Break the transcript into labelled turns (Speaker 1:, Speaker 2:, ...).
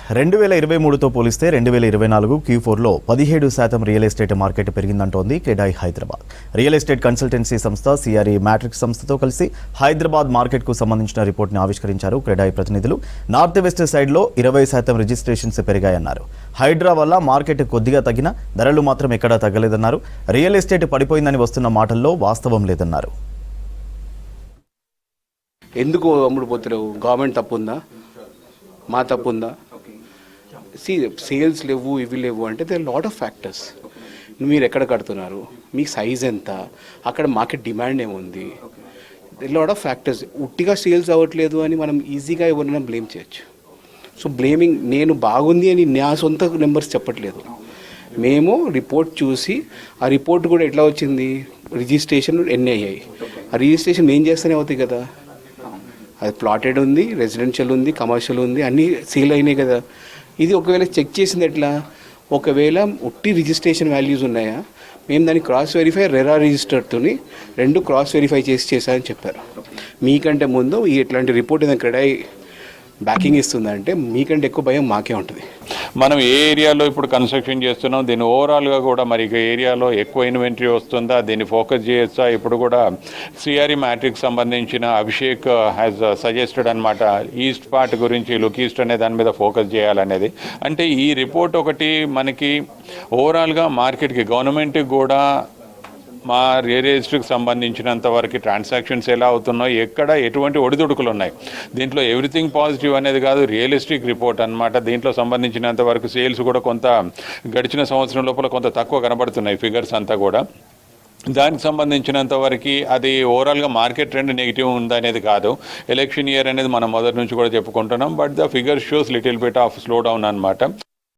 Speaker 1: 2023తో పోలిస్తే 2024 Q4లో 17% real estate market పెరిగిందంటోంది CREDAI Hyderabad. Real estate consultancy సంస్థ CRE మ్యాట్రిక్స్ సంస్థతో కలిసి హైదరాబాద్ మార్కెట్కు సంబంధించిన రిపోర్ట్ని ఆవిష్కరించారు క్రెడాయ్ ప్రతినిధులు. నార్త్ వెస్ట్ సైడ్లో 20% రిజిస్ట్రేషన్స్ పెరిగాయన్నారు. హైడ్రా వల్ల మార్కెట్ కొద్దిగా తగ్గిన ధరలు మాత్రం ఎక్కడా తగ్గలేదన్నారు. రియల్ ఎస్టేట్ పడిపోయిందని వస్తున్న మాటల్లో వాస్తవం లేదన్నారు.
Speaker 2: ఎందుకు అమ్ముడు పోతలేవు? గవర్నమెంట్ తప్పు ఉందా? మా తప్పు ఉందా? సేల్స్ లేవు, ఇవి లేవు అంటే they are lot of factors. మీరు ఎక్కడ కడుతున్నారు, మీ సైజ్ ఎంత, అక్కడ మార్కెట్ డిమాండ్ ఏముంది, లాట్ ఆఫ్ ఫ్యాక్టర్స్. ఉట్టిగా సేల్స్ అవ్వట్లేదు అని మనం ఈజీగా ఎవరైనా బ్లేమ్ చేయొచ్చు. సో బ్లేమింగ్, నేను బాగుంది అని నా సొంత నెంబర్స్ చెప్పట్లేదు. మేము రిపోర్ట్ చూసి, ఆ రిపోర్ట్ కూడా ఎట్లా వచ్చింది, రిజిస్ట్రేషన్ ఎన్ని అయ్యాయి, ఆ రిజిస్ట్రేషన్ ఏం చేస్తూనే అవుతాయి కదా. అది ప్లాటెడ్ ఉంది, రెసిడెన్షియల్ ఉంది, కమర్షియల్ ఉంది, అన్నీ సేల్ అయినాయి కదా. ఇది ఒకవేళ చెక్ చేసింది ఎట్లా, ఒకవేళ ఉట్టి రిజిస్ట్రేషన్ వాల్యూస్ ఉన్నాయా, మేము దాన్ని క్రాస్ వెరిఫై రెరా రిజిస్టర్తో 2 క్రాస్ వెరిఫై చేశారని చెప్పారు. మీకంటే ముందు ఇట్లాంటి రిపోర్ట్ ఏదైనా క్రెడాయ్ బ్యాకింగ్ ఇస్తుందంటే మీకంటే ఎక్కువ భయం మాకే ఉంటుంది.
Speaker 3: మనం ఏ ఏరియాలో ఇప్పుడు కన్స్ట్రక్షన్ చేస్తున్నాం, దీన్ని ఓవరాల్గా కూడా మరి ఏరియాలో ఎక్కువ ఇన్వెంటరీ వస్తుందా, దీన్ని ఫోకస్ చేయొచ్చా. ఇప్పుడు కూడా CRE మ్యాట్రిక్స్ సంబంధించిన అభిషేక్ హ్యాస్ సజెస్టెడ్ అనమాట, ఈస్ట్ పార్ట్ గురించి, లుక్ ఈస్ట్ అనే దాని మీద ఫోకస్ చేయాలనేది. అంటే ఈ రిపోర్ట్ ఒకటి మనకి ఓవరాల్గా మార్కెట్కి, గవర్నమెంట్కి కూడా మా రియల్ ఎస్టేట్కి సంబంధించినంత వరకు ట్రాన్సాక్షన్స్ ఎలా అవుతున్నాయి, ఎక్కడ ఎటువంటి ఒడిదుడుకులు ఉన్నాయి, దీంట్లో ఎవ్రీథింగ్ పాజిటివ్ అనేది కాదు, రియలిస్టిక్ రిపోర్ట్ అనమాట. దీంట్లో సంబంధించినంత వరకు సేల్స్ కూడా కొంత గడిచిన సంవత్సరం లోపల కొంత తక్కువ కనబడుతున్నాయి ఫిగర్స్ అంతా కూడా. దానికి సంబంధించినంత వరకు అది ఓవరాల్గా మార్కెట్ ట్రెండ్ నెగిటివ్ ఉందనేది కాదు. ఎలక్షన్ ఇయర్ అనేది మనం మొదటి నుంచి కూడా చెప్పుకుంటున్నాం. But the figure shows little bit of slow down అనమాట.